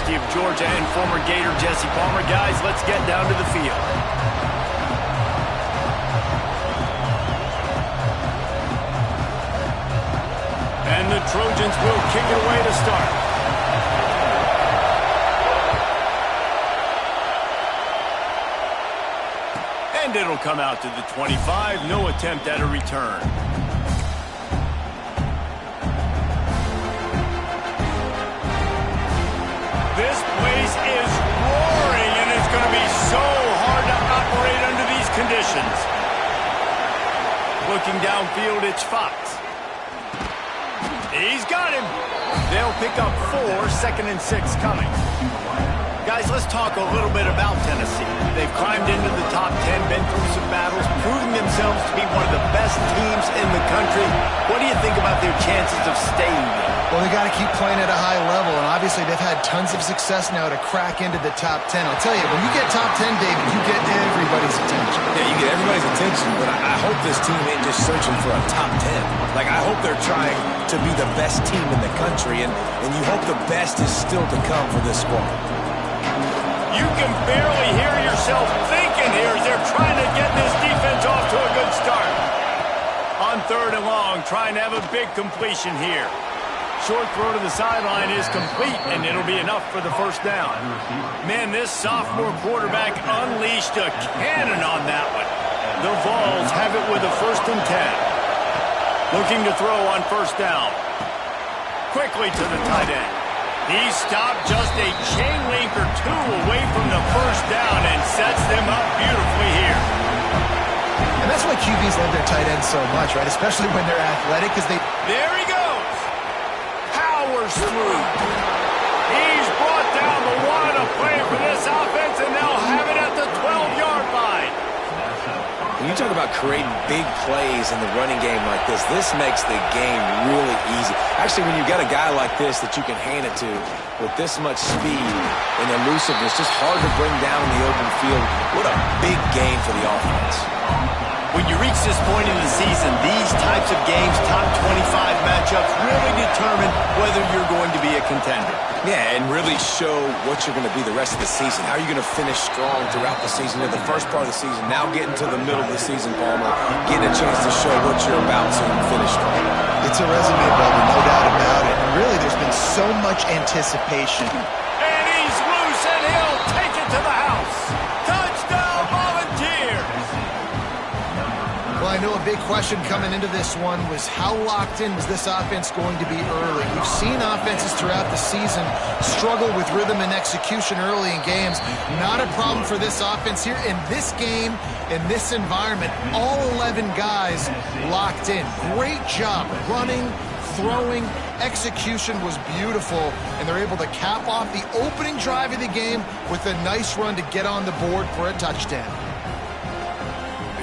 safety of Georgia and former Gator Jesse Palmer. Guys, let's get down to the field. And the Trojans will kick it away to start. And it'll come out to the 25. No attempt at a return. This place is roaring, and it's going to be so hard to operate under these conditions. Looking downfield, it's Fox. He's got him. They'll pick up 4, 2nd and 6 coming. Guys, let's talk a little bit about Tennessee. They've climbed into the top 10, been through some battles, proving themselves to be one of the best teams in the country. What do you think about their chances of staying there? Well, they got to keep playing at a high level, and obviously they've had tons of success now to crack into the top 10. I'll tell you, when you get top 10, David, you get everybody's attention. Yeah, you get everybody's attention, but I hope this team ain't just searching for a top 10. Like, I hope they're trying to be the best team in the country, and you hope the best is still to come for this squad. You can barely hear yourself thinking here as they're trying to get this defense off to a good start. On 3rd and long, trying to have a big completion here. Short throw to the sideline is complete, and it'll be enough for the first down. Man, this sophomore quarterback unleashed a cannon on that one. The Vols have it with a 1st and 10. Looking to throw on 1st down. Quickly to the tight end. He stopped just a chain link or 2 away from the 1st down and sets them up beautifully here. And that's why QBs love their tight ends so much, right? Especially when they're athletic, because they... There he goes. Powers through. He's brought down the one to play for this offense, and they'll have it at the 12-yard line. When you talk about creating big plays in the running game like this makes the game really easy. Actually, when you've got a guy like this that you can hand it to with this much speed and elusiveness, just hard to bring down in the open field. What a big game for the offense. When you reach this point in the season, these types of games, top 25 matchups, really determine whether you're going to be a contender. Yeah, and really show what you're going to be the rest of the season. How are you going to finish strong throughout the season, or the first part of the season, now getting to the middle of the season, Palmer, getting a chance to show what you're about so you can finish strong. It's a resume builder, no doubt about it. And really, there's been so much anticipation. And he's loose, and he'll take it to the house. Touchdown, Volunteers! Well, I know a big question coming into this one was how locked in was this offense going to be early? We've seen offenses throughout the season struggle with rhythm and execution early in games. Not a problem for this offense here. In this game, in this environment, all 11 guys locked in. Great job running, throwing, execution was beautiful, and they're able to cap off the opening drive of the game with a nice run to get on the board for a touchdown.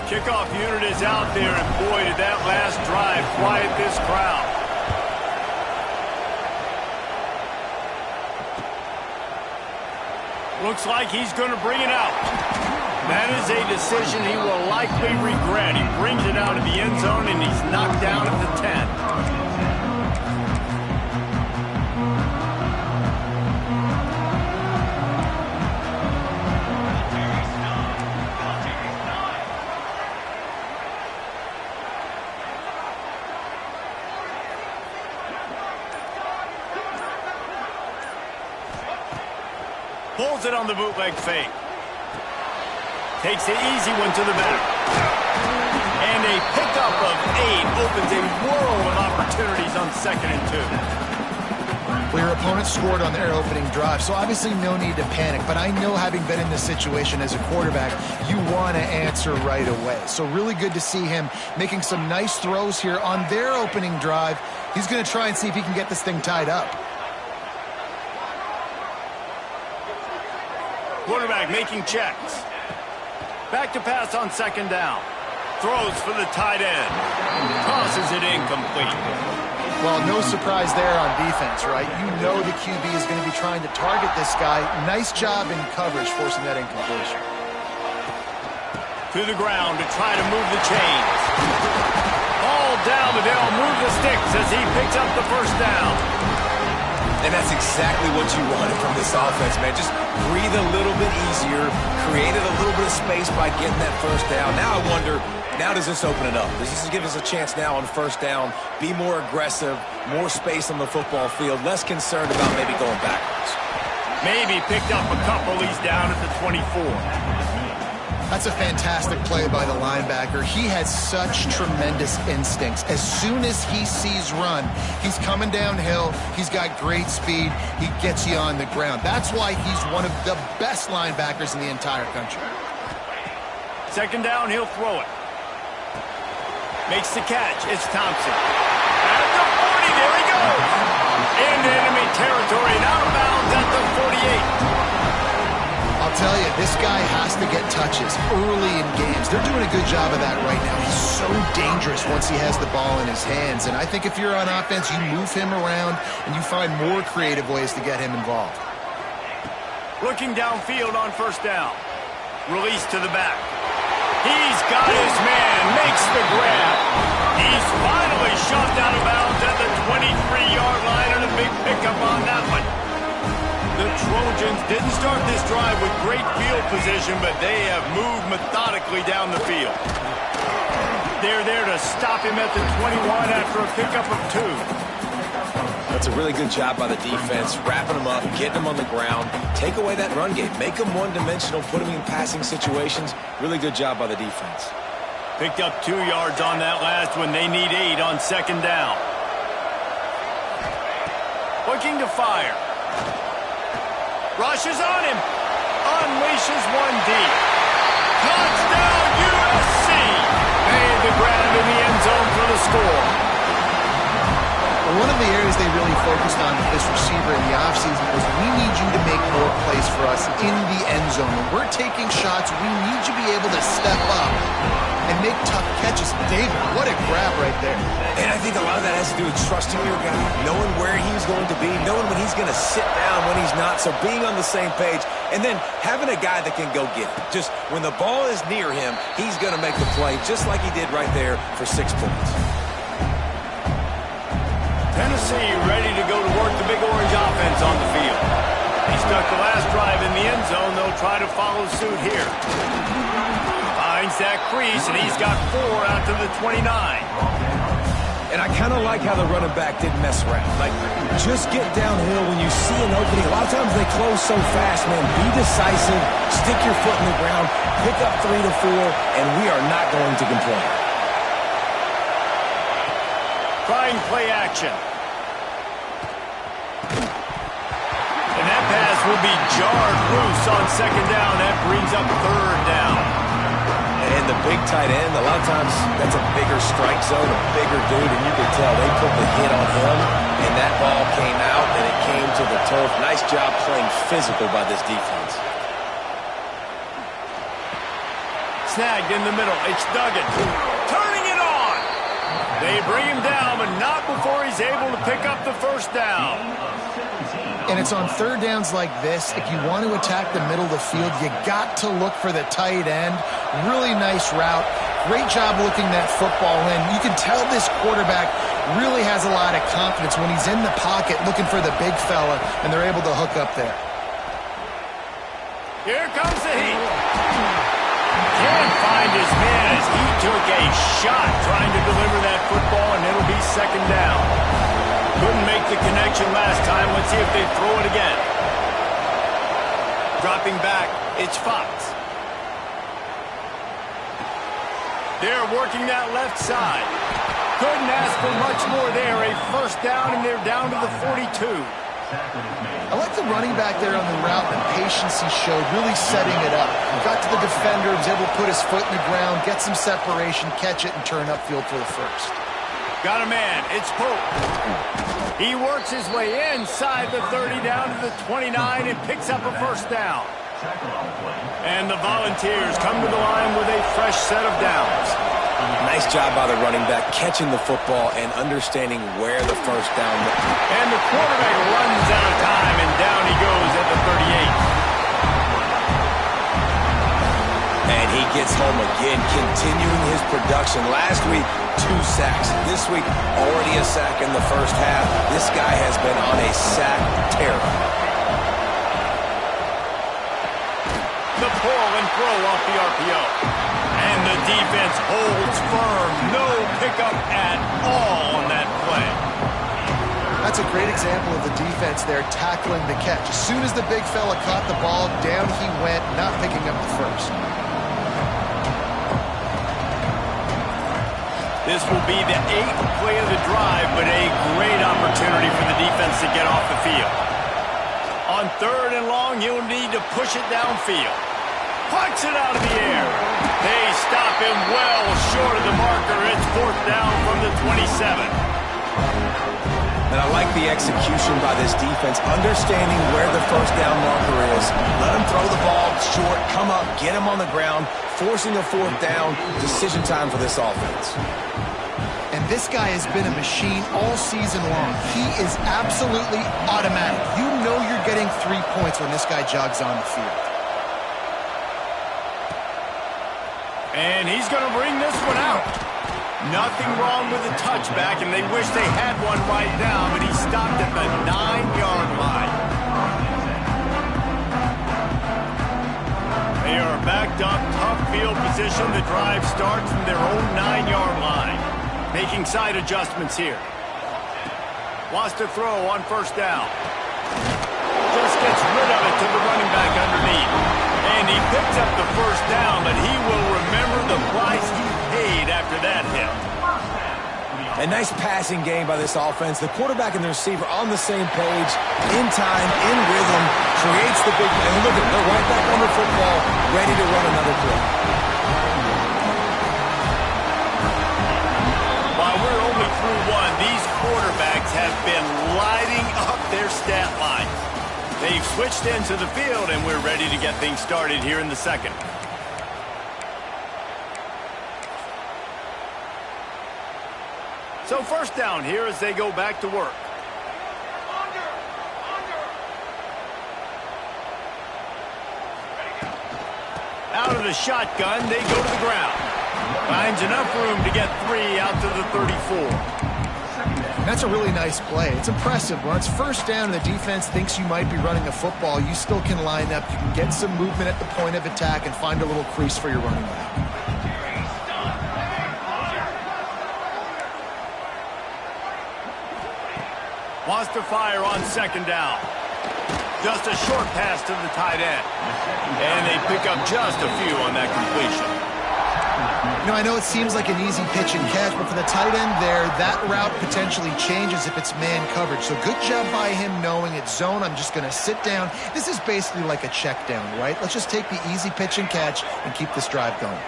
Kickoff unit is out there, and boy, did that last drive quiet this crowd. Looks like he's going to bring it out. That is a decision he will likely regret. He brings it out of the end zone, and he's knocked down at the 10. Pulls it on the bootleg fake. Takes the easy one to the back. And a pickup of 8 opens a world of opportunities on 2nd and 2. Well, your opponent scored on their opening drive, so obviously no need to panic. But I know, having been in this situation as a quarterback, you want to answer right away. So really good to see him making some nice throws here on their opening drive. He's going to try and see if he can get this thing tied up. Quarterback making checks. Back to pass on 2nd down. Throws for the tight end. Tosses it incomplete. Well, no surprise there on defense, right? You know the QB is going to be trying to target this guy. Nice job in coverage, forcing that incompletion. To the ground to try to move the chains. Ball down, but they'll move the sticks as he picks up the 1st down. And that's exactly what you wanted from this offense, man. Just breathe a little bit easier, created a little bit of space by getting that first down. Now I wonder, now does this open it up? Does this give us a chance now on first down, be more aggressive, more space on the football field, less concerned about maybe going backwards? Maybe picked up a couple. He's down at the 24. That's a fantastic play by the linebacker. He has such tremendous instincts. As soon as he sees run, he's coming downhill. He's got great speed. He gets you on the ground. That's why he's one of the best linebackers in the entire country. Second down, he'll throw it. Makes the catch. It's Thompson. At the 40, there he goes. Into enemy territory and out of bounds at the 48. I'll tell you, this guy has to get touches early in games. They're doing a good job of that right now. He's so dangerous once he has the ball in his hands. And I think if you're on offense, you move him around and you find more creative ways to get him involved. Looking downfield on first down. Release to the back. He's got his man. Makes the grab. He's finally shoved out of bounds at the 23-yard line, and a big pickup on that one. The Trojans didn't start this drive with great field position, but they have moved methodically down the field. They're there to stop him at the 21 after a pickup of 2. That's a really good job by the defense, wrapping them up, getting them on the ground, take away that run game, make them one-dimensional, put them in passing situations. Really good job by the defense. Picked up 2 yards on that last one. They need 8 on second down. Looking to fire. Rushes on him. Unleashes one deep. Touchdown, USC! Made the grab in the end zone for the score. One of the areas they really focused on with this receiver in the offseason was we need you to make more plays for us in the end zone. When we're taking shots, we need you to be able to step up and make tough catches. David, what a grab right there. And I think a lot of that has to do with trusting your guy, knowing where he's going to be, knowing when he's going to sit down, when he's not, so being on the same page, and then having a guy that can go get it. Just when the ball is near him, he's going to make the play, just like he did right there for 6 points. Tennessee ready to go to work the Big Orange offense on the field. He stuck the last drive in the end zone. They'll try to follow suit here. Finds that crease, and he's got 4 out to the 29. And I kind of like how the running back didn't mess around. Like, just get downhill when you see an opening. A lot of times they close so fast, man. Be decisive, stick your foot in the ground, pick up 3 to 4, and we are not going to complain. Trying play action. And that pass will be jarred loose on second down. That brings up third down. And the big tight end, a lot of times that's a bigger strike zone, a bigger dude, and you can tell they put the hit on him, and that ball came out, and it came to the turf. Nice job playing physical by this defense. Snagged in the middle. It's Duggan. Turning it on. They bring him down, but not before he's able to pick up the first down. And it's on third downs like this, if you want to attack the middle of the field, you got to look for the tight end. Really nice route. Great job looking that football in. You can tell this quarterback really has a lot of confidence when he's in the pocket looking for the big fella, and they're able to hook up there. Here comes the heat. Can't find his man as he took a shot trying to deliver that football, and it'll be second down. Couldn't make the connection last time. Let's see if they throw it again. Dropping back, it's Fox. They're working that left side. Couldn't ask for much more there. A first down, and they're down to the 42. I like the running back there on the route, the patience he showed, really setting it up. Got to the defender, was able to put his foot in the ground, get some separation, catch it, and turn upfield for the first. Got a man. It's Pope. He works his way inside the 30 down to the 29 and picks up a first down. And the Volunteers come to the line with a fresh set of downs. Nice job by the running back, catching the football and understanding where the first down was. And the quarterback runs out of time, and down he goes at the 38. And he gets home again, continuing his production. Last week, 2 sacks. This week, already a sack in the first half. This guy has been on a sack terror. The pull and throw off the RPO. And the defense holds firm. No pickup at all on that play. That's a great example of the defense there tackling the catch. As soon as the big fella caught the ball, down he went, not picking up the first. This will be the 8th play of the drive, but a great opportunity for the defense to get off the field. On 3rd and long, he'll need to push it downfield. Pucks it out of the air. They stop him well short of the marker. It's 4th down from the 27. And I like the execution by this defense, understanding where the 1st down marker is. Let him throw the ball short, come up, get him on the ground, forcing a 4th down. Decision time for this offense. And this guy has been a machine all season long. He is absolutely automatic. You know you're getting 3 points when this guy jogs on the field. And he's going to bring this one out. Nothing wrong with the touchback, and they wish they had one right now, but he stopped at the 9-yard line. They are backed up, tough field position. The drive starts from their own 9-yard line. Making side adjustments here. Wants to throw on 1st down. Just gets rid of it to the running back underneath. And he picks up the 1st down, but he will remember the price he paid after that hit. A nice passing game by this offense. The quarterback and the receiver on the same page, in time, in rhythm, creates the big play. And look at them, they're right back on the football, ready to run another play. While we're only through one, these quarterbacks have been lighting up their stat line. They've switched into the field, and we're ready to get things started here in the 2nd. So 1st down here as they go back to work. Out of the shotgun, they go to the ground. Finds enough room to get 3 out to the 34. That's a really nice play. It's impressive. When it's 1st down and the defense thinks you might be running a football, you still can line up. You can get some movement at the point of attack and find a little crease for your running back. Wants to fire on 2nd down. Just a short pass to the tight end. And they pick up just a few on that completion. You know, I know it seems like an easy pitch and catch, but for the tight end there, that route potentially changes if it's man coverage. So good job by him knowing it's zone. I'm just going to sit down. This is basically like a check down, right? Let's just take the easy pitch and catch and keep this drive going.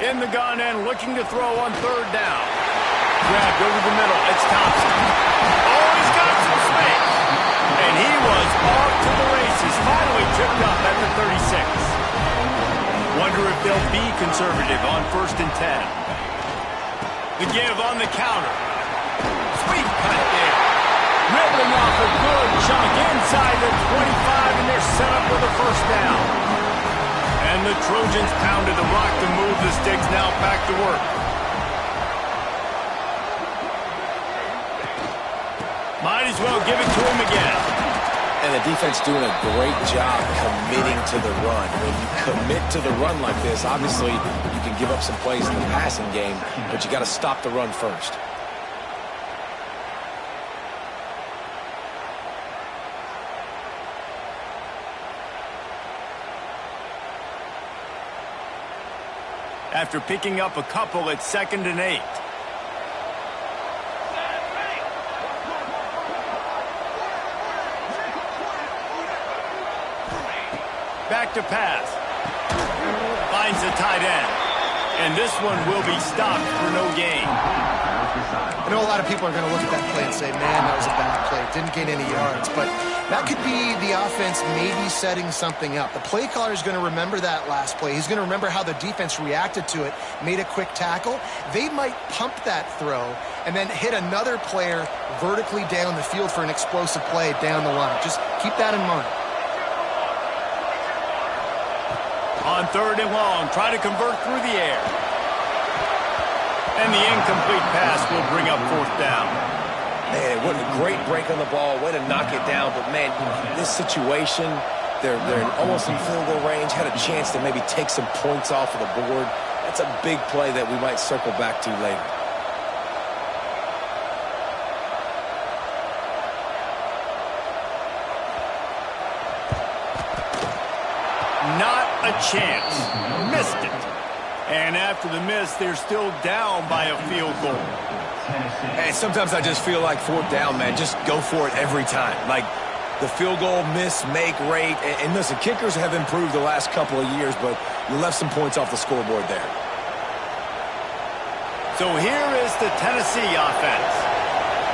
In the gun and looking to throw on 3rd down. Grabbed over the middle. It's Thompson. Oh, he's got some space. And he was off to the races. Finally tripped up at the 36. Wonder if they'll be conservative on 1st and 10. The give on the counter. Sweet cut there. Ripping off a good chunk inside the 25, and they're set up with a 1st down. And the Trojans pounded the rock to move the sticks. Now back to work. Might as well give it to him again. And the defense doing a great job committing to the run. When you commit to the run like this, obviously you can give up some plays in the passing game, but you got to stop the run first. After picking up a couple at 2nd and 8. Back to pass. Finds the tight end. And this one will be stopped for no gain. I know a lot of people are going to look at that play and say, man, that was a bad play. Didn't gain any yards. But that could be the offense maybe setting something up. The play caller is going to remember that last play. He's going to remember how the defense reacted to it, made a quick tackle. They might pump that throw and then hit another player vertically down the field for an explosive play down the line. Just keep that in mind. On 3rd and long, try to convert through the air. And the incomplete pass will bring up 4th down. Man, what a great break on the ball. Way to knock it down. But, man, this situation, they're almost in field goal range, had a chance to maybe take some points off of the board. That's a big play that we might circle back to later. Not a chance. Missed it. And after the miss, they're still down by a field goal. Hey, sometimes I just feel like 4th down, man. Just go for it every time. Like the field goal miss, make rate. And listen, kickers have improved the last couple of years, but you left some points off the scoreboard there. So here is the Tennessee offense.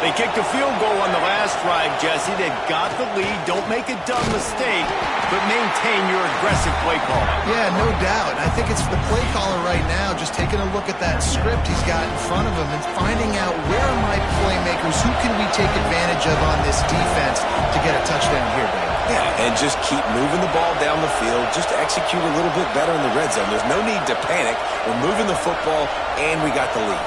They kicked a field goal on the last drive, Jesse. They've got the lead. Don't make a dumb mistake, but maintain your aggressive play call. Yeah, no doubt. I think it's the play caller right now just taking a look at that script he's got in front of him and finding out where are my playmakers, who can we take advantage of on this defense to get a touchdown here, Dave. Yeah, and just keep moving the ball down the field. Just execute a little bit better in the red zone. There's no need to panic. We're moving the football, and we got the lead.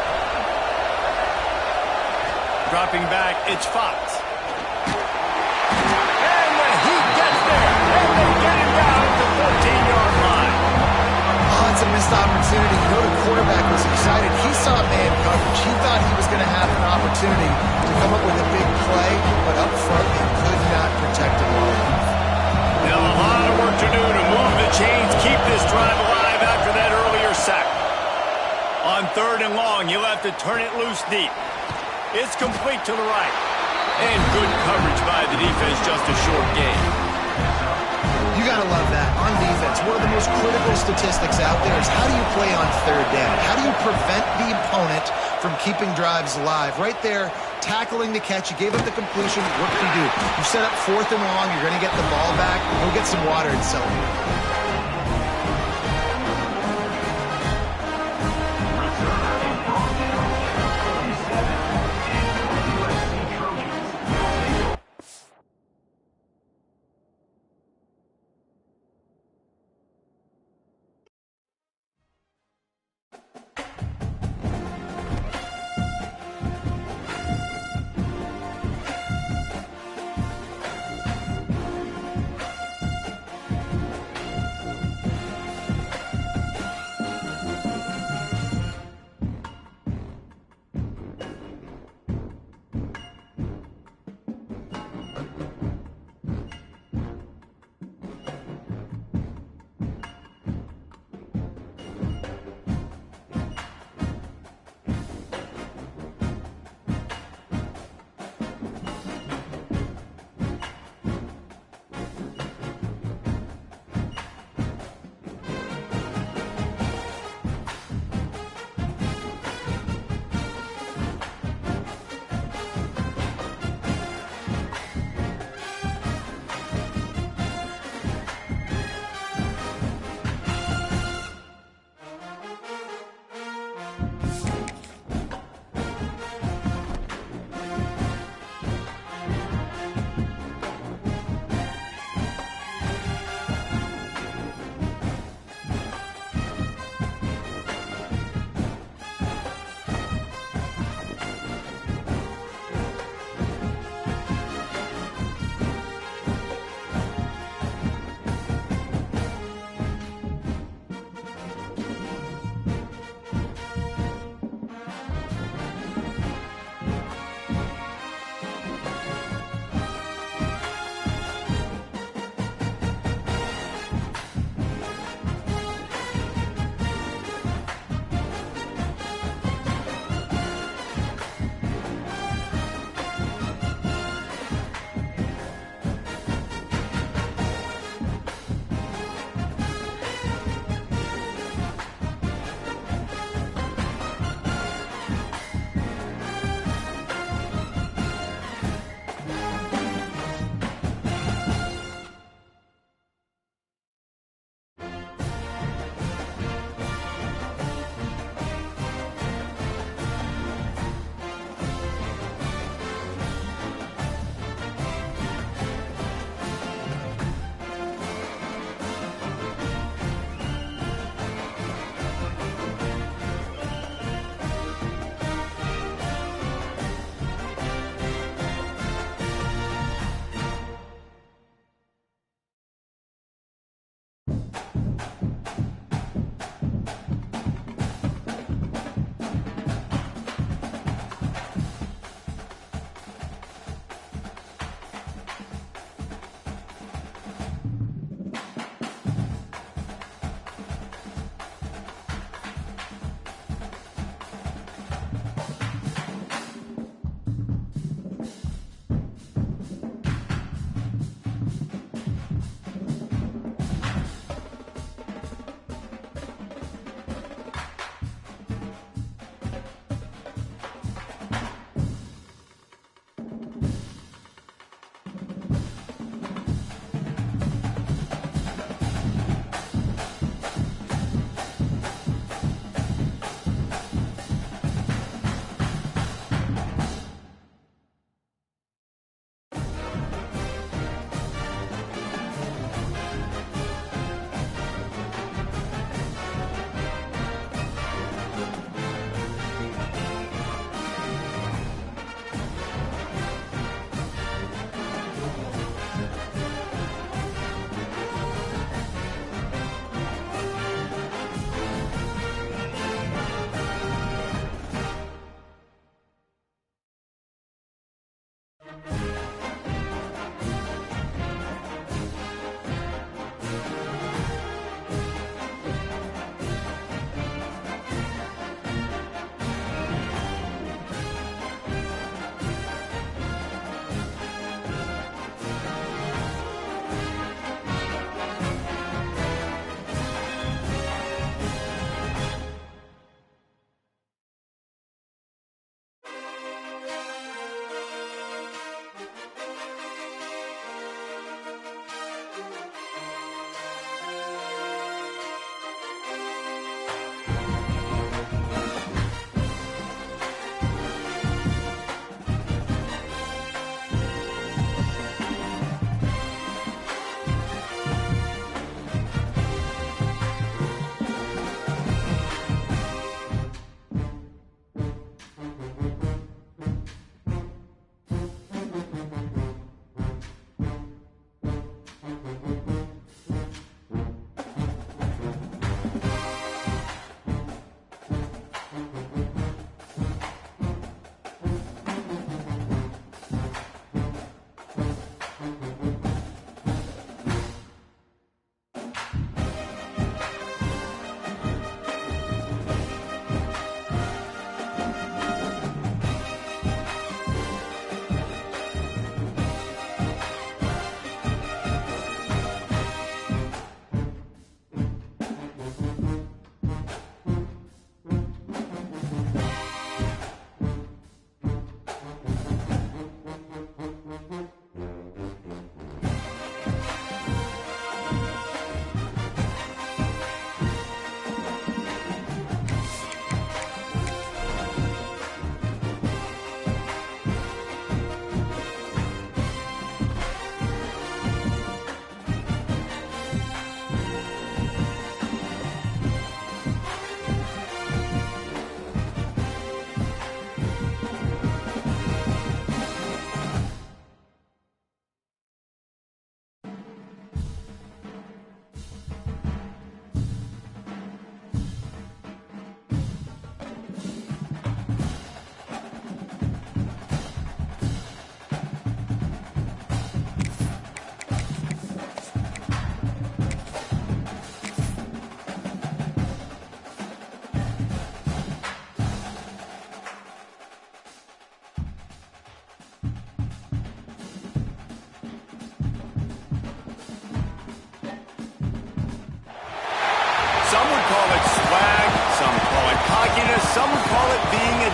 Dropping back, it's Fox. And he gets there, and they get him down at the 14-yard line. Oh, it's a missed opportunity. You know the quarterback was excited. He saw man coverage. He thought he was going to have an opportunity to come up with a big play, but up front, he could not protect him well enough. Now a lot of work to do to move the chains, keep this drive alive after that earlier sack. On 3rd and long, you'll have to turn it loose deep. It's complete to the right. And good coverage by the defense, just a short gain. You got to love that. On defense, one of the most critical statistics out there is how do you play on 3rd down? How do you prevent the opponent from keeping drives alive? Right there, tackling the catch. You gave up the completion. What do you do? You set up 4th and long. You're going to get the ball back. Go get some water and celebrate.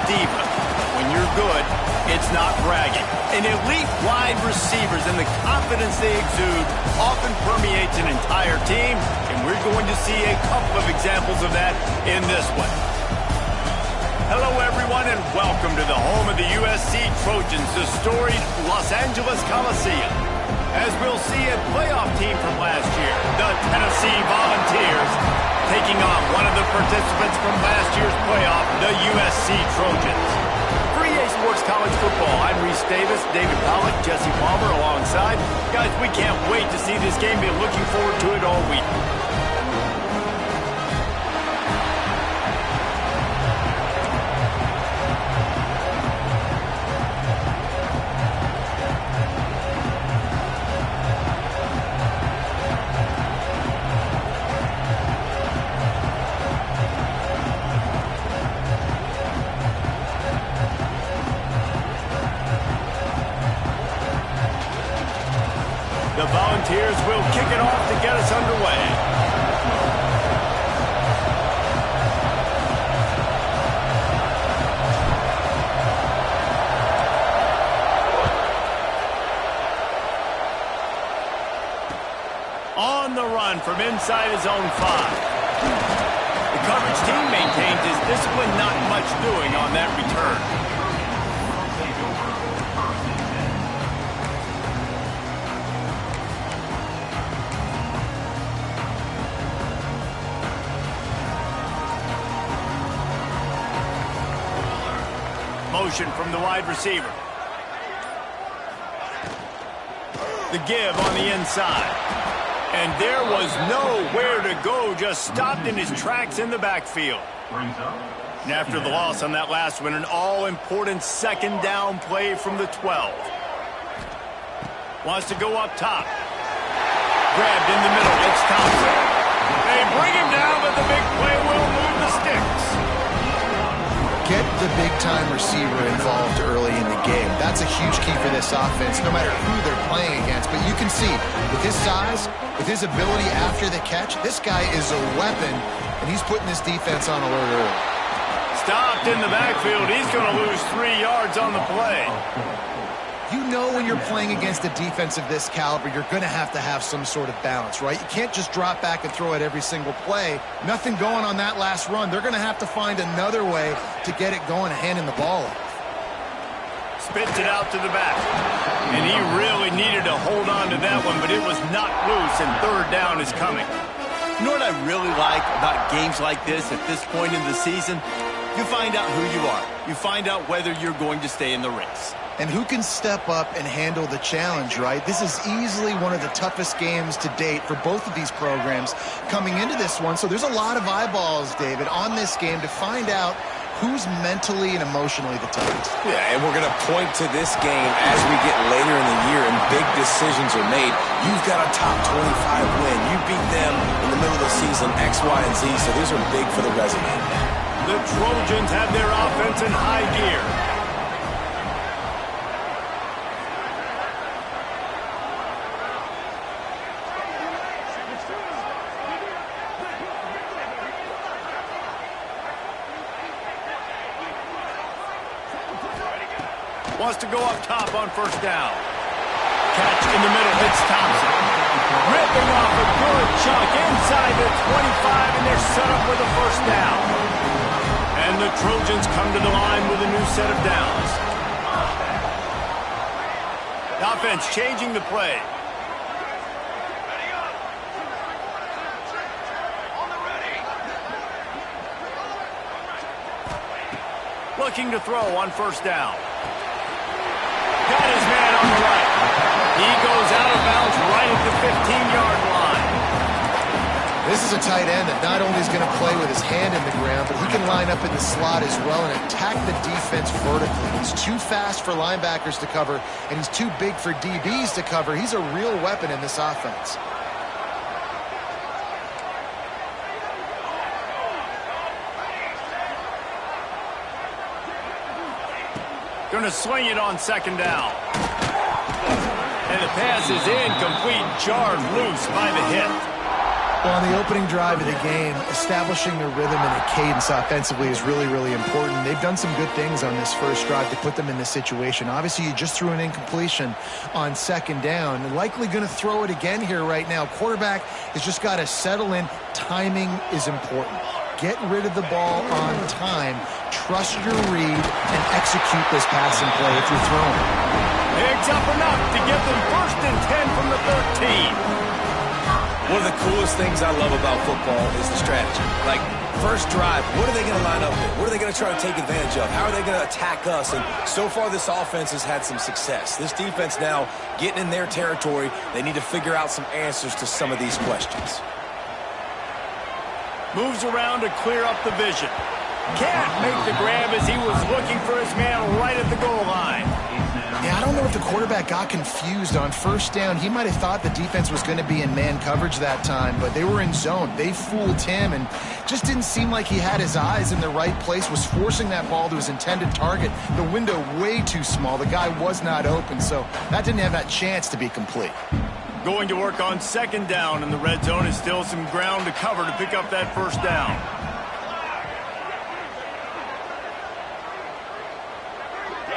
diva. When you're good, it's not bragging. And elite wide receivers and the confidence they exude often permeates an entire team, and we're going to see a couple of examples of that in this one. Hello, everyone, and welcome to the home of the USC Trojans, the storied Los Angeles Coliseum. As we'll see a playoff team from last year, the Tennessee Volunteers, taking on one of the participants from last year's playoff, the USC Trojans. For EA Sports College Football, I'm Reese Davis, David Pollack, Jesse Palmer alongside. Guys, we can't wait to see this game. Been looking forward to it all week. The Volunteers will kick it off to get us underway. On the run from inside his own 5. The coverage team maintains his discipline, not much doing on that return. Motion from the wide receiver. The give on the inside. And there was nowhere to go, just stopped in his tracks in the backfield. And after the loss on that last one, an all-important second down play from the 12. Wants to go up top. Grabbed in the middle, it's Thompson. They bring him down, but the big play will move the sticks. Get the big-time receiver involved early in the game. That's a huge key for this offense, no matter who they're playing against. But you can see, with his size, with his ability after the catch, this guy is a weapon, and he's putting this defense on alert early. Stopped in the backfield. He's going to lose 3 yards on the play. You know when you're playing against a defense of this caliber, you're going to have some sort of balance, right? You can't just drop back and throw it every single play. Nothing going on that last run. They're going to have to find another way to get it going, handing the ball off. Spits it out to the back. And he really needed to hold on to that one, but it was not loose, and third down is coming. You know what I really like about games like this at this point in the season? You find out who you are. You find out whether you're going to stay in the race. And who can step up and handle the challenge, right? This is easily one of the toughest games to date for both of these programs coming into this one. So there's a lot of eyeballs, David, on this game to find out who's mentally and emotionally the toughest. Yeah, and we're going to point to this game as we get later in the year and big decisions are made. You've got a top 25 win. You beat them in the middle of the season, X, Y, and Z, so these are big for the resume. The Trojans have their offense in high gear. Wants to go up top on first down. Catch in the middle, it's Thompson. Ripping off a good chunk inside the 25, and they're set up with a first down. And the Trojans come to the line with a new set of downs. The offense changing the play. Looking to throw on first down. Got his man on the right. He goes out of bounds right at the 15-yard line. This is a tight end that not only is going to play with his hand in the ground, but he can line up in the slot as well and attack the defense vertically. He's too fast for linebackers to cover, and he's too big for DBs to cover. He's a real weapon in this offense. Going to swing it on second down. And the pass is incomplete, jarred loose by the hit. Well, on the opening drive of the game, establishing a rhythm and a cadence offensively is really, really important. They've done some good things on this first drive to put them in this situation. Obviously, you just threw an incompletion on second down. They're likely going to throw it again here right now. Quarterback has just got to settle in. Timing is important. Get rid of the ball on time. Trust your read and execute this passing play if you're throwing. Picks up enough to get them 1st and 10 from the 13. One of the coolest things I love about football is the strategy. Like, first drive, what are they going to line up with? What are they going to try to take advantage of? How are they going to attack us? And so far, this offense has had some success. This defense now getting in their territory. They need to figure out some answers to some of these questions. Moves around to clear up the vision. Can't make the grab as he was looking for his man right at the goal line. Yeah, I don't know if the quarterback got confused on first down. He might have thought the defense was going to be in man coverage that time, but they were in zone. They fooled him and just didn't seem like he had his eyes in the right place, was forcing that ball to his intended target. The window way too small. The guy was not open, so that didn't have that chance to be complete. Going to work on second down in the red zone is still some ground to cover to pick up that first down.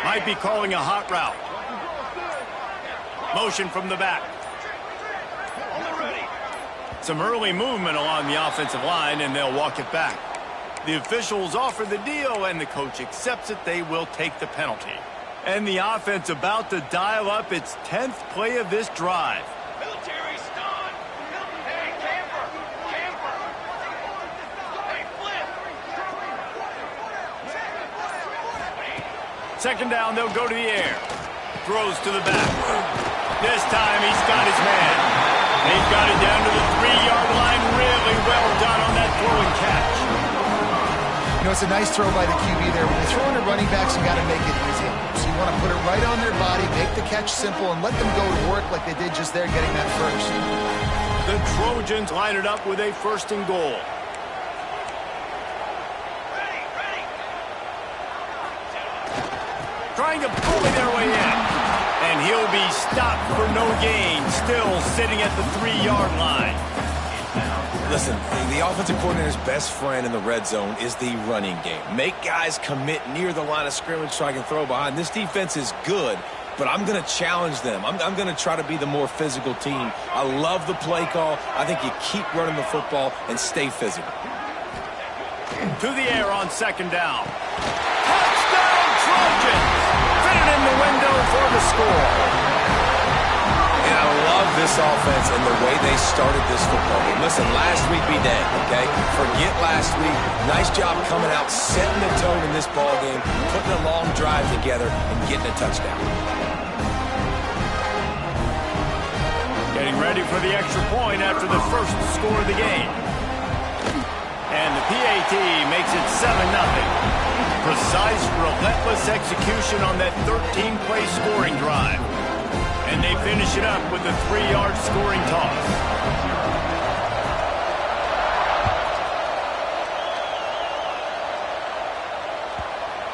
Might be calling a hot route. Motion from the back. Some early movement along the offensive line, and they'll walk it back. The officials offer the deal, and the coach accepts it. They will take the penalty. And the offense about to dial up its 10th play of this drive. Military stun. Hey, camper. Camper. Hey, flip. Second down, they'll go to the air. Throws to the back. This time he's got his man. They've got it down to the 3-yard line. Really well done on that throw and catch. You know, it's a nice throw by the QB there. When you're throwing to running backs, you got to make it easy. So you want to put it right on their body, make the catch simple, and let them go to work like they did just there getting that first. The Trojans line it up with a 1st and goal. Trying to bully their way in. And he'll be stopped for no gain. Still sitting at the 3-yard line. Listen, the offensive coordinator's best friend in the red zone is the running game. Make guys commit near the line of scrimmage so I can throw behind. This defense is good, but I'm going to challenge them. I'm going to try to be the more physical team. I love the play call. I think you keep running the football and stay physical. To the air on second down. Touchdown, Trojans! Fitted in the window for the score. And I love this offense and the way they started this football game. Listen, last week be dead, okay? Forget last week. Nice job coming out, setting the tone in this ball game, putting a long drive together, and getting a touchdown. Getting ready for the extra point after the first score of the game. And the PAT makes it 7-0. Precise, relentless execution on that 13-play scoring drive. And they finish it up with a 3-yard scoring toss.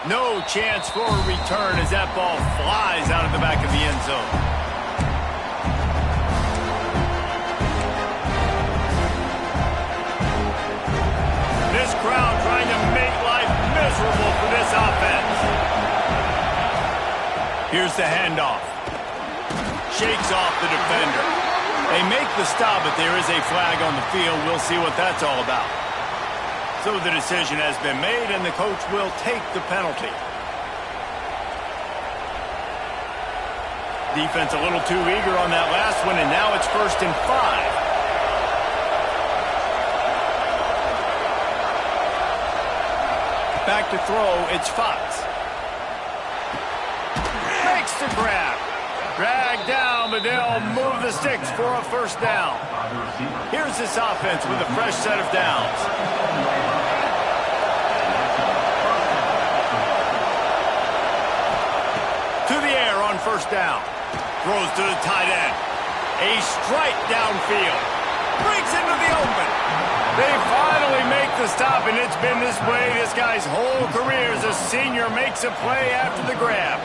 No chance for a return as that ball flies out of the back of the end zone. This crowd trying to make life miserable for this offense. Here's the handoff. Shakes off the defender. They make the stop, but there is a flag on the field. We'll see what that's all about. So the decision has been made, and the coach will take the penalty. Defense a little too eager on that last one, and now it's 1st and 5. Back to throw, it's Fox. Makes the grab. Dragged down, but they'll move the sticks for a 1st down. Here's this offense with a fresh set of downs. To the air on 1st down. Throws to the tight end. A strike downfield. Breaks into the open. They finally make the stop, and it's been this way this guy's whole career as a senior makes a play after the grab.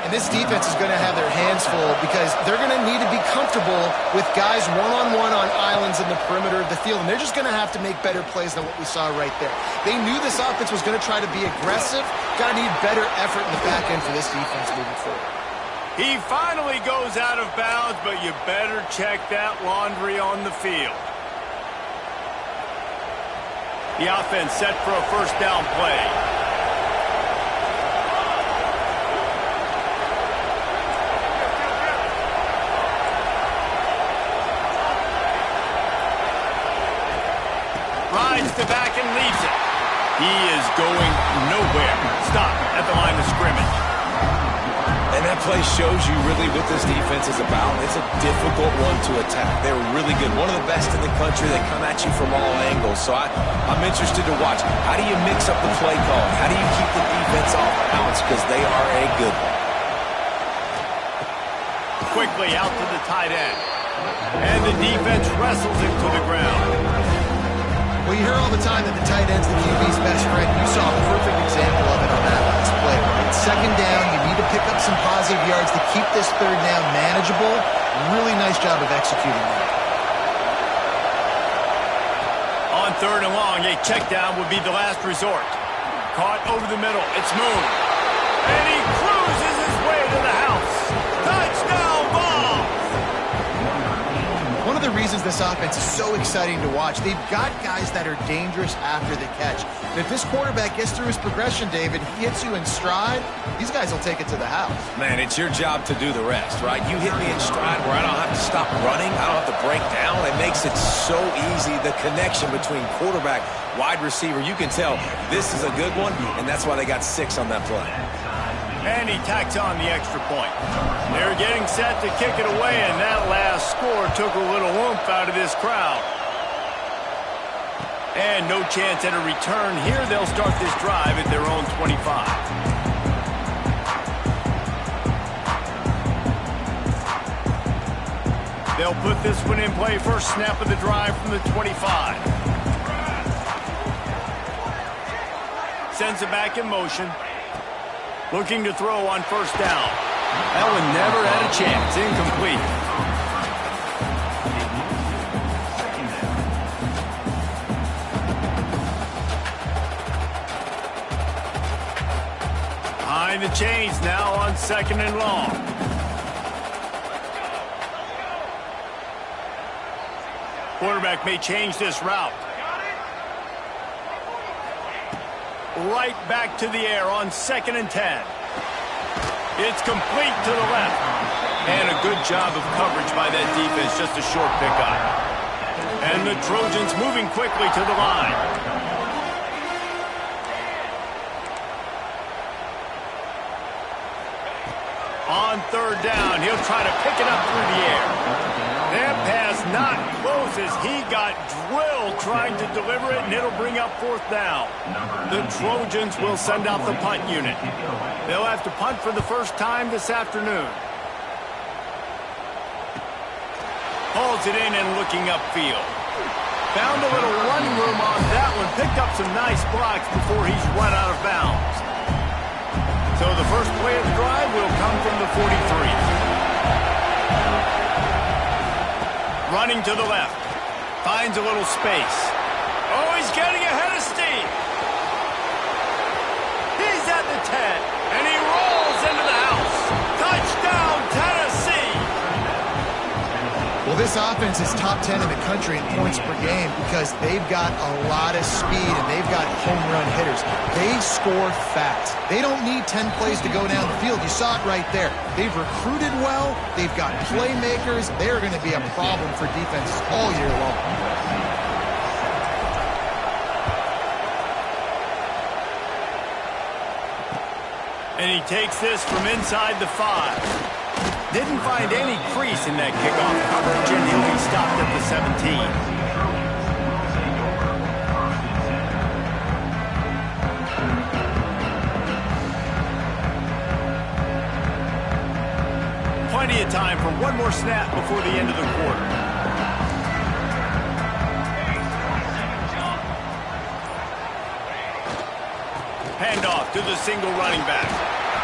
And this defense is going to have their hands full because they're going to need to be comfortable with guys one-on-one on islands in the perimeter of the field. And they're just going to have to make better plays than what we saw right there. They knew this offense was going to try to be aggressive. Got to need better effort in the back end for this defense moving forward. He finally goes out of bounds, but you better check that laundry on the field. The offense set for a first down play. Rides to back and leaves it. He is going nowhere. Stop at the line of scrimmage. And that play shows you really what this defense is about. It's a difficult one to attack. They're really good. One of the best in the country. They come at you from all angles. So I'm interested to watch. How do you mix up the play call? How do you keep the defense off balance? Because they are a good one. Quickly out to the tight end. And the defense wrestles him to the ground. Well, you hear all the time that the tight end's the QB's best friend. You saw a perfect example of it on that last play, right? Second down, you need to pick up some positive yards to keep this third down manageable. Really nice job of executing that. On third and long, a check down would be the last resort. Caught over the middle. It's Moon. And he cruises his way to the house. Touchdown ball! One of the reasons this offense is so exciting to watch, they've got guys that are dangerous after the catch. And if this quarterback gets through his progression, David, he hits you in stride, these guys will take it to the house. Man, it's your job to do the rest, right? You hit me in stride where I don't have to stop running. I don't have to break down. It makes it so easy. The connection between quarterback, wide receiver, you can tell this is a good one, and that's why they got 6 on that play. And he tacks on the extra point. They're getting set to kick it away, and that last score took a little oomph out of this crowd. And no chance at a return here. They'll start this drive at their own 25. They'll put this one in play. First snap of the drive from the 25. Sends it back in motion. Looking to throw on first down. That one never had a chance. Incomplete. Behind the chains now on second and long. Quarterback may change this route. Right back to the air on second and 10. It's complete to the left. And a good job of coverage by that defense. Just a short pickup. And the Trojans moving quickly to the line. On third down, he'll try to pick it up through the air. That pass not close as he got drilled trying to deliver it, and it'll bring up fourth down. The Trojans will send out the punt unit. They'll have to punt for the first time this afternoon. Hauls it in and looking upfield. Found a little run room on that one. Picked up some nice blocks before he's run out of bounds. So the first play of the drive will come from the 43. Running to the left. Finds a little space. Oh, he's getting ahead of steam. He's at the 10. And he rolls into the house. Touchdown, Tennessee. Well, this offense is top 10 in the country in points per game because they've got a lot of speed and they've got home run hitters. They score fast. They don't need 10 plays to go down the field. You saw it right there. They've recruited well. They've got playmakers. They're going to be a problem for defenses all year long. And he takes this from inside the 5. Didn't find any crease in that kickoff coverage, and he'll be stopped at the 17. Plenty of time for one more snap before the end of the quarter. Handoff to the single running back.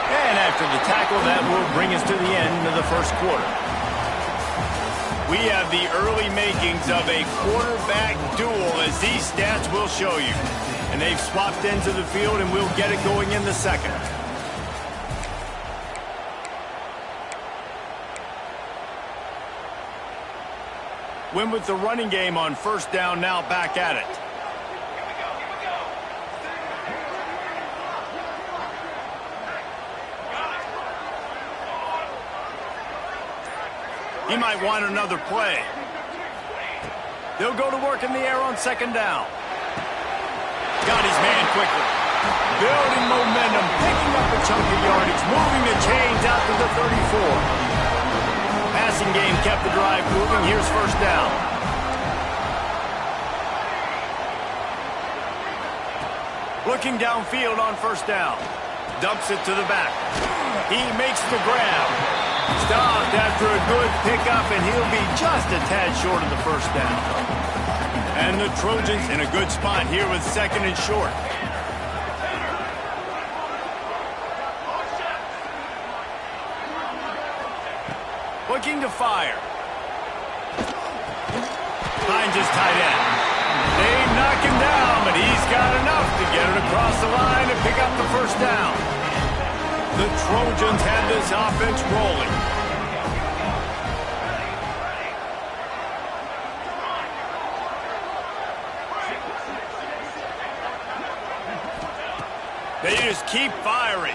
And after the tackle, that will bring us to the end of the first quarter. We have the early makings of a quarterback duel, as these stats will show you. And they've swapped into the field, and we'll get it going in the second. Win with the running game on first down, now back at it. He might want another play. They'll go to work in the air on second down. Got his man quickly. Building momentum, picking up a chunk of yardage, moving the chains out to the 34. Passing game kept the drive moving. Here's first down. Looking downfield on first down. Dumps it to the back. He makes the grab. Stopped after a good pickup, and he'll be just a tad short of the first down. And the Trojans in a good spot here with second and short. Looking to fire. Finds his tight end. They knock him down, but he's got enough to get it across the line and pick up the first down. The Trojans have this offense rolling. They just keep firing.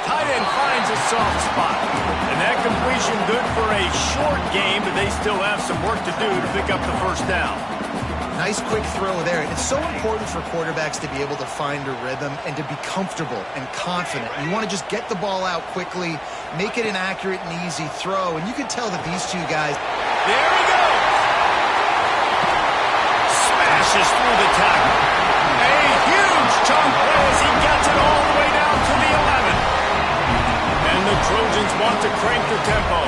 Tight end finds a soft spot. And that completion good for a short game, but they still have some work to do to pick up the first down. Nice quick throw there. It's so important for quarterbacks to be able to find a rhythm and to be comfortable and confident. You want to just get the ball out quickly, make it an accurate and easy throw, and you can tell that these two guys... There he goes! Smashes through the tackle. A huge chunk play as he gets it all the way down to the 11. And the Trojans want to crank the tempo.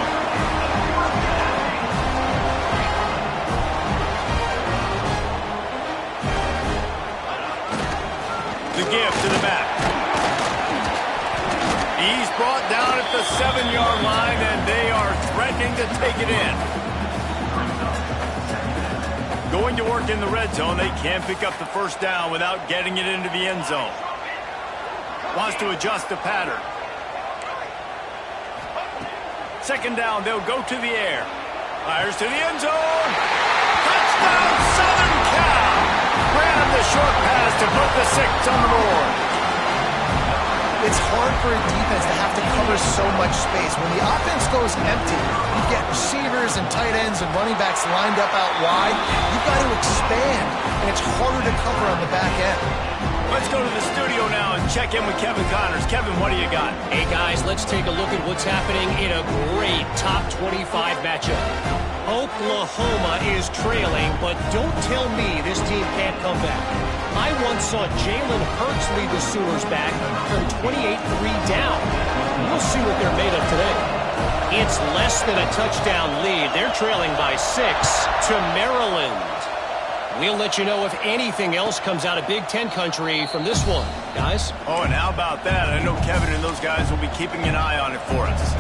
The give to the back. He's brought down at the 7-yard line, and they are threatening to take it in. Going to work in the red zone, they can't pick up the first down without getting it into the end zone. Wants to adjust the pattern. Second down, they'll go to the air. Fires to the end zone. Touchdown, Southern Cal! Grab the short pass to put the 6 on the board. It's hard for a defense to have to cover so much space. When the offense goes empty, you get receivers and tight ends and running backs lined up out wide. You've got to expand, and it's harder to cover on the back end. Let's go to the studio now and check in with Kevin Connors. Kevin, what do you got? Hey, guys, let's take a look at what's happening in a great top 25 matchup. Oklahoma is trailing, but don't tell me this team can't come back. I once saw Jalen Hurts lead the Sooners back from 28-3 down. We'll see what they're made of today. It's less than a touchdown lead. They're trailing by 6 to Maryland. We'll let you know if anything else comes out of Big Ten country from this one, guys. Oh, and how about that? I know Kevin and those guys will be keeping an eye on it for us.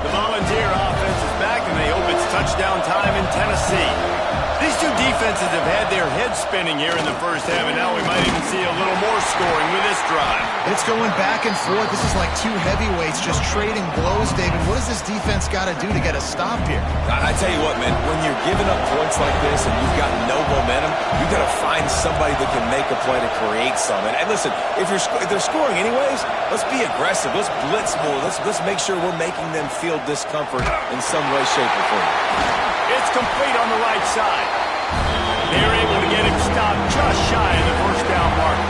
The Volunteer offense is back, and they hope it's touchdown time in Tennessee. These two defenses have had their heads spinning here in the first half, and now we might even see a little more scoring with this drive. It's going back and forth. This is like two heavyweights just trading blows, David. What does this defense got to do to get a stop here? I tell you what, man, when you're giving up points like this and you've got no momentum, you've got to find somebody that can make a play to create something. And listen, if they're scoring anyways, let's be aggressive. Let's blitz more. Let's make sure we're making them feel discomfort in some way, shape, or form. It's complete on the right side. They're able to get him stopped just shy of the first down mark.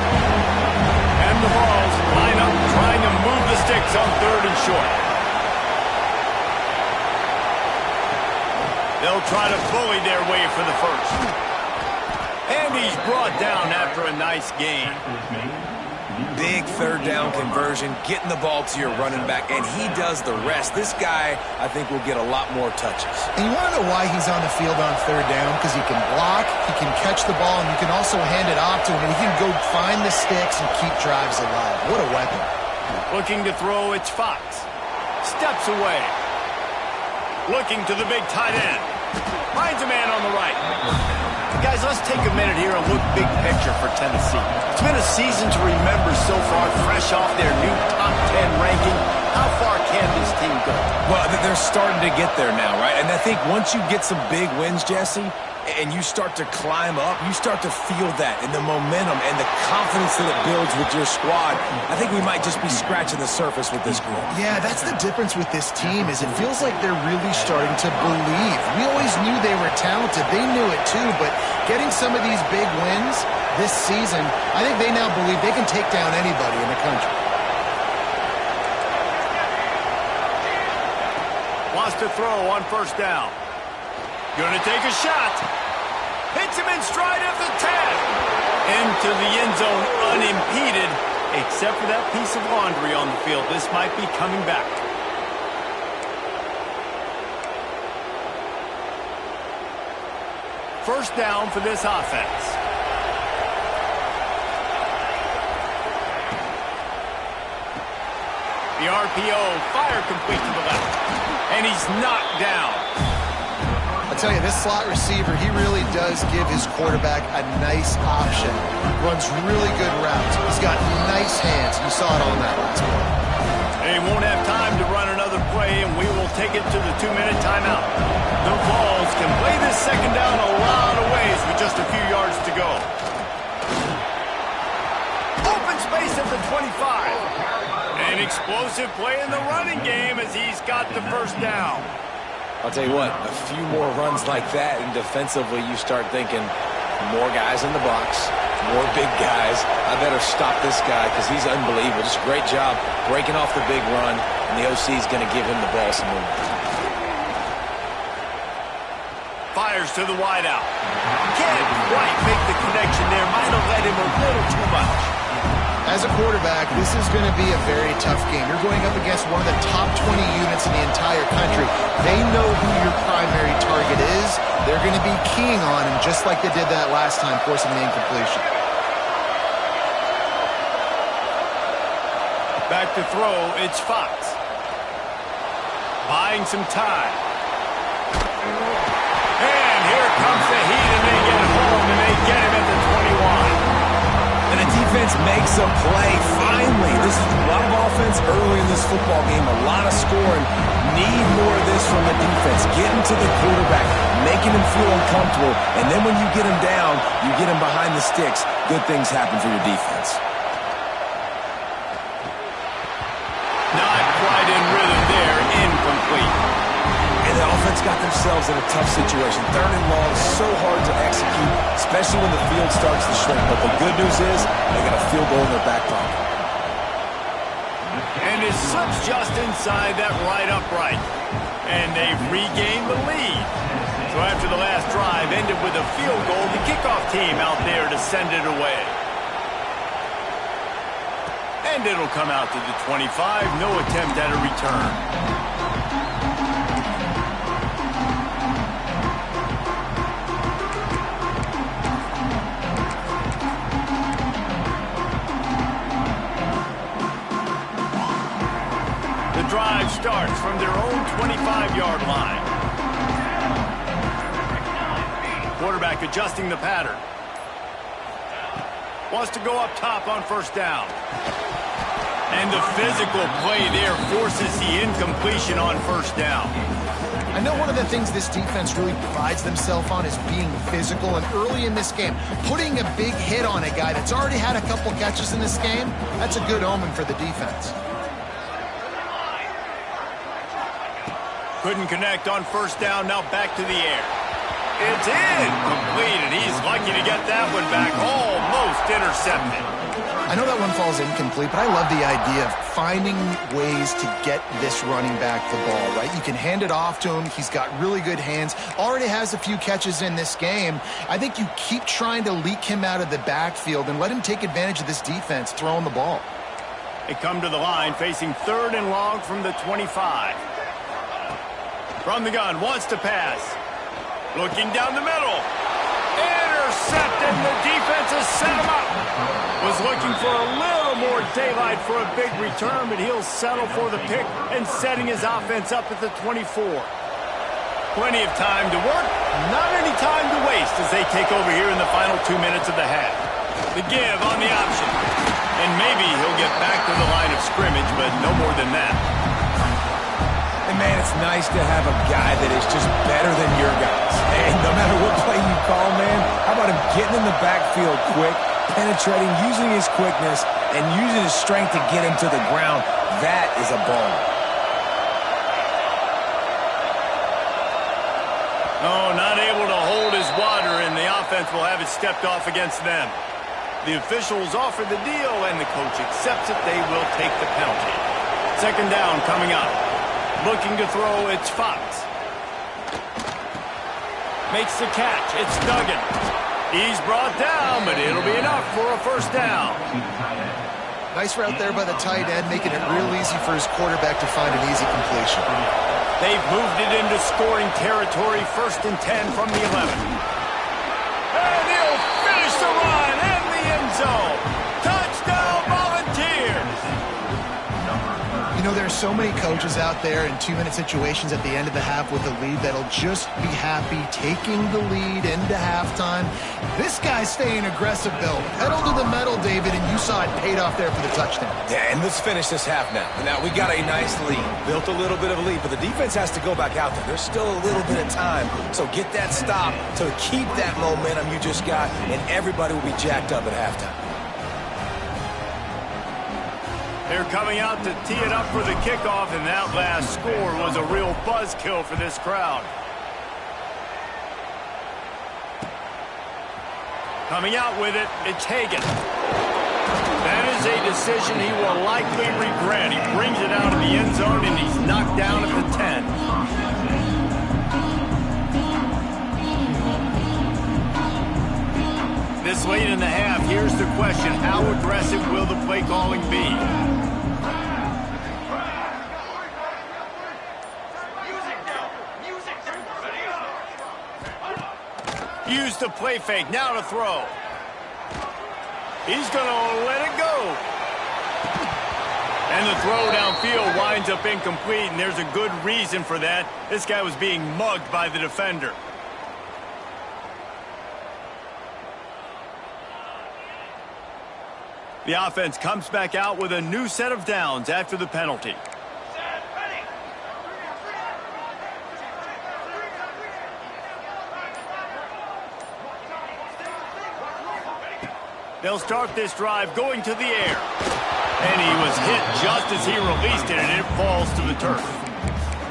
And the balls line up trying to move the sticks on third and short. They'll try to bully their way for the first. And he's brought down after a nice gain. Big third down conversion, getting the ball to your running back, and he does the rest. This guy, I think, will get a lot more touches. And you want to know why he's on the field on third down? Because he can block, he can catch the ball, and you can also hand it off to him. And he can go find the sticks and keep drives alive. What a weapon. Looking to throw, it's Fox. Steps away. Looking to the big tight end. Finds a man on the right. Guys, let's take a minute here and look big picture for Tennessee. It's been a season to remember so far, fresh off their new top 10 ranking. How far can this team go? Well, they're starting to get there now, right? And I think once you get some big wins, Jesse, and you start to climb up, you start to feel that and the momentum and the confidence that it builds with your squad. I think we might just be scratching the surface with this group. Yeah, that's the difference with this team is it feels like they're really starting to believe. We always knew they were talented. They knew it too, but getting some of these big wins this season, I think they now believe they can take down anybody in the country. Wants to throw on first down. Gonna take a shot. Hits him in stride of the 10. Into the end zone unimpeded, except for that piece of laundry on the field. This might be coming back. First down for this offense. The RPO, fire complete to the left. And he's knocked down. I tell you, this slot receiver, he really does give his quarterback a nice option. Runs really good routes. He's got nice hands. You saw it on that last play. They won't have time to run another play, and we will take it to the 2-minute timeout. The Vols can play this second down a lot of ways with just a few yards to go. Open space at the 25. An explosive play in the running game as he's got the first down. I'll tell you what, a few more runs like that, and defensively you start thinking, more guys in the box, more big guys. I better stop this guy because he's unbelievable. Just a great job breaking off the big run, and the OC is going to give him the ball some more. Fires to the wideout. Can't quite make the connection there. Might have led him a little too much. As a quarterback, this is going to be a very tough game. You're going up against one of the top 20 units in the entire country. They know who your primary target is. They're going to be keying on him just like they did that last time, forcing the incompletion. Back to throw, it's Fox. Buying some time. And here comes the heat, and they get home, and they get him at the 21. And the defense makes a play, finally. This is a lot of offense early in this football game, a lot of scoring. Need more of this from the defense. Getting to the quarterback, making him feel uncomfortable, and then when you get him down, you get him behind the sticks, good things happen for your defense. Not quite in rhythm there, incomplete. And the offense got themselves in a tough situation. Third and long, so hard to execute, especially when the field starts to shrink. But the good news is they got a field goal in their back pocket. And it slips just inside that right upright. And they've regained the lead. So after the last drive ended with a field goal, the kickoff team out there to send it away. And it'll come out to the 25. No attempt at a return. Drive starts from their own 25-yard line. Quarterback adjusting the pattern. Wants to go up top on first down. And the physical play there forces the incompletion on first down. I know one of the things this defense really prides themselves on is being physical, and early in this game, putting a big hit on a guy that's already had a couple catches in this game, that's a good omen for the defense. Couldn't connect on first down, now back to the air. It's incomplete, and he's lucky to get that one back, almost intercepted. I know that one falls incomplete, but I love the idea of finding ways to get this running back the ball, right? You can hand it off to him. He's got really good hands. Already has a few catches in this game. I think you keep trying to leak him out of the backfield and let him take advantage of this defense throwing the ball. They come to the line facing 3rd and long from the 25. From the gun, wants to pass. Looking down the middle. Intercepted, the defense has set him up. Was looking for a little more daylight for a big return, but he'll settle for the pick and setting his offense up at the 24. Plenty of time to work, not any time to waste as they take over here in the final 2 minutes of the half. The give on the option. And maybe he'll get back to the line of scrimmage, but no more than that. And, man, it's nice to have a guy that is just better than your guys. And no matter what play you call, man, how about him getting in the backfield quick, penetrating, using his quickness, and using his strength to get him to the ground? That is a ball. Oh, not able to hold his water, and the offense will have it stepped off against them. The officials offer the deal, and the coach accepts it. They will take the penalty. 2nd down coming up. Looking to throw, it's Fox. Makes the catch, it's Duggan. He's brought down, but it'll be enough for a 1st down. Nice route there by the tight end, making it real easy for his quarterback to find an easy completion. They've moved it into scoring territory, 1st and 10 from the 11. And he'll finish the run in the end zone. Touchdown, Volunteers! You know, there are so many coaches out there in 2-minute situations at the end of the half with a lead that'll just be happy taking the lead into halftime. This guy's staying aggressive, though. Pedal to the metal, David, and you saw it paid off there for the touchdown. Yeah, and let's finish this half now. Now, we got a nice lead. Built a little bit of a lead, but the defense has to go back out there. There's still a little bit of time. So get that stop to keep that momentum you just got, and everybody will be jacked up at halftime. They're coming out to tee it up for the kickoff, and that last score was a real buzzkill for this crowd. Coming out with it, it's Hagan. That is a decision he will likely regret. He brings it out of the end zone, and he's knocked down at the 10. This late in the half, here's the question. How aggressive will the play calling be? Use the play fake, now to throw. He's going to let it go. And the throw downfield winds up incomplete, and there's a good reason for that. This guy was being mugged by the defender. The offense comes back out with a new set of downs after the penalty. They'll start this drive going to the air. And he was hit just as he released it, and it falls to the turf.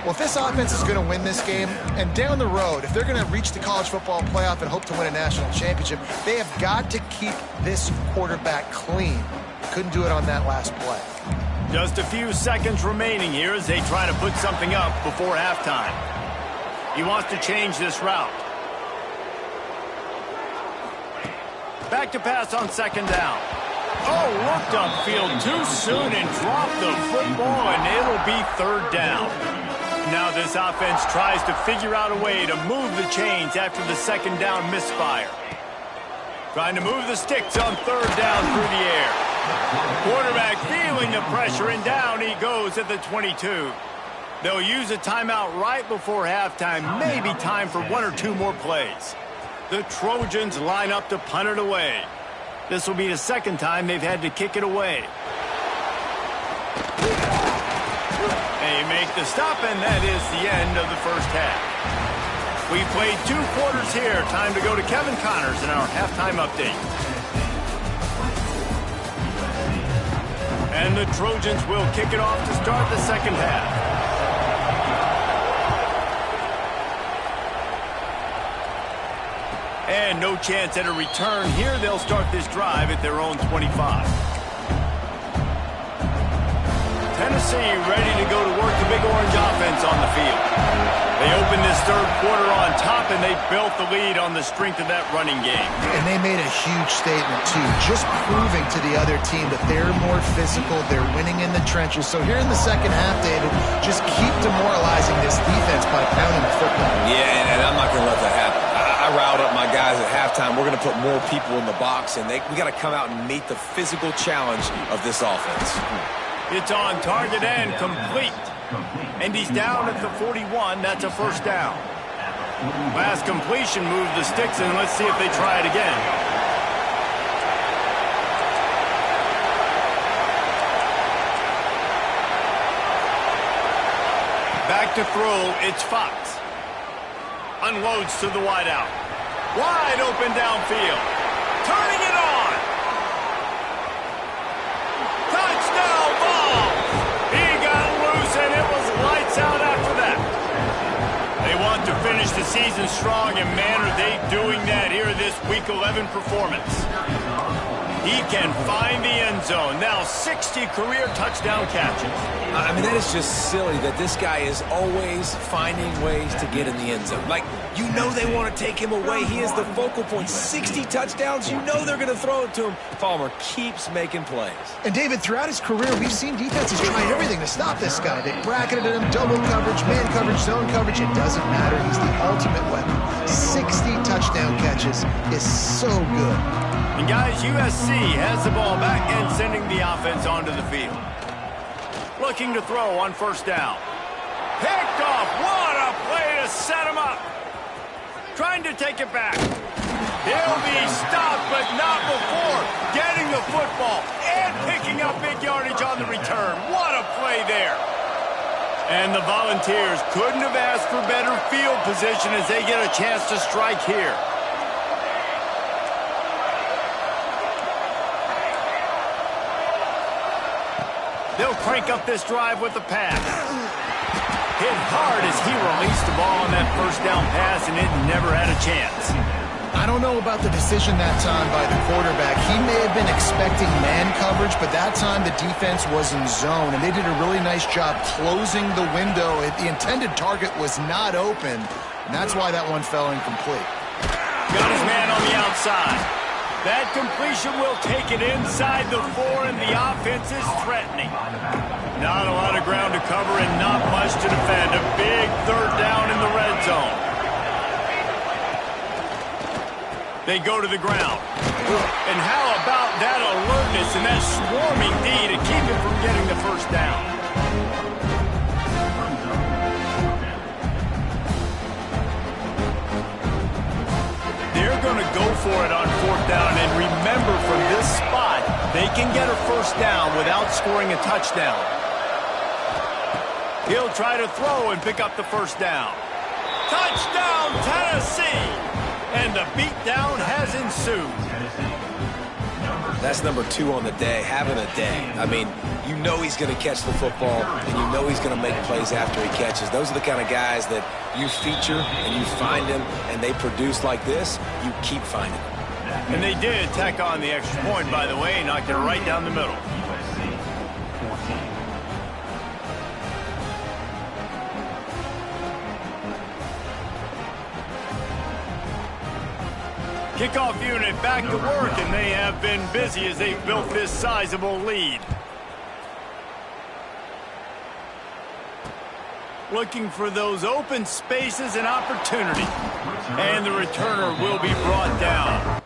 Well, if this offense is going to win this game, and down the road, if they're going to reach the college football playoff and hope to win a national championship, they have got to keep this quarterback clean. Couldn't do it on that last play. Just a few seconds remaining here as they try to put something up before halftime. He wants to change this route. Back to pass on 2nd down. Oh, looked upfield too soon and dropped the football, and it'll be 3rd down. Now this offense tries to figure out a way to move the chains after the 2nd down misfire. Trying to move the sticks on 3rd down through the air. Quarterback feeling the pressure, and down he goes at the 22. They'll use a timeout right before halftime, maybe time for 1 or 2 more plays. The Trojans line up to punt it away. This will be the 2nd time they've had to kick it away. They make the stop, and that is the end of the 1st half. We played 2 quarters here. Time to go to Kevin Connors in our halftime update. And the Trojans will kick it off to start the 2nd half. And no chance at a return here. They'll start this drive at their own 25. Tennessee ready to go to work the Big Orange offense on the field. They opened this third quarter on top, and they built the lead on the strength of that running game. And they made a huge statement, too, just proving to the other team that they're more physical, they're winning in the trenches. So here in the second half, David, just keep demoralizing this defense by pounding the football. Yeah, and I'm not going to let that happen. I riled up my guys at halftime. We're going to put more people in the box, and we got to come out and meet the physical challenge of this offense. It's on target and complete. And he's down at the 41. That's a first down. Last completion moved the sticks, and let's see if they try it again. Back to throw, it's Fox. Unloads to the wideout. Wide open downfield. Turning it on. Touchdown ball. He got loose, and it was lights out after that. They want to finish the season strong, and man, are they doing that here in this Week 11 performance. He can find the end zone. Now 60 career touchdown catches. I mean, that is just silly that this guy is always finding ways to get in the end zone. Like, you know they want to take him away. He is the focal point. 60 touchdowns, you know they're going to throw it to him. Palmer keeps making plays. And, David, throughout his career, we've seen defenses trying everything to stop this guy. They bracketed him, double coverage, man coverage, zone coverage. It doesn't matter. He's the ultimate weapon. 60 touchdown catches is so good. And, guys, USC has the ball back and sending the offense onto the field. Looking to throw on first down. Picked off. What a play to set him up. Trying to take it back. He'll be stopped, but not before getting the football and picking up big yardage on the return. What a play there. And the Volunteers couldn't have asked for better field position as they get a chance to strike here. They'll crank up this drive with the pass. Hit hard as he released the ball on that first down pass, and it never had a chance. I don't know about the decision that time by the quarterback. He may have been expecting man coverage, but that time the defense was in zone, and they did a really nice job closing the window. The intended target was not open, and that's why that one fell incomplete. Got his man on the outside. That completion will take it inside the 4, and the offense is threatening. Not a lot of ground to cover and not much to defend. A big third down in the red zone. They go to the ground. And how about that alertness and that swarming D to keep him from getting the first down? They're going to go for it on fourth down. And remember, from this spot, they can get a first down without scoring a touchdown. He'll try to throw and pick up the first down. Touchdown, Tennessee! And the beatdown has ensued. That's number 2 on the day, having a day. I mean, you know he's going to catch the football, and you know he's going to make plays after he catches. Those are the kind of guys that you feature and you find them, and they produce like this, you keep finding them. And they did tack on the extra point, by the way, knocked it right down the middle. Kickoff unit back to work, and they have been busy as they've built this sizable lead. Looking for those open spaces and opportunity. And the returner will be brought down.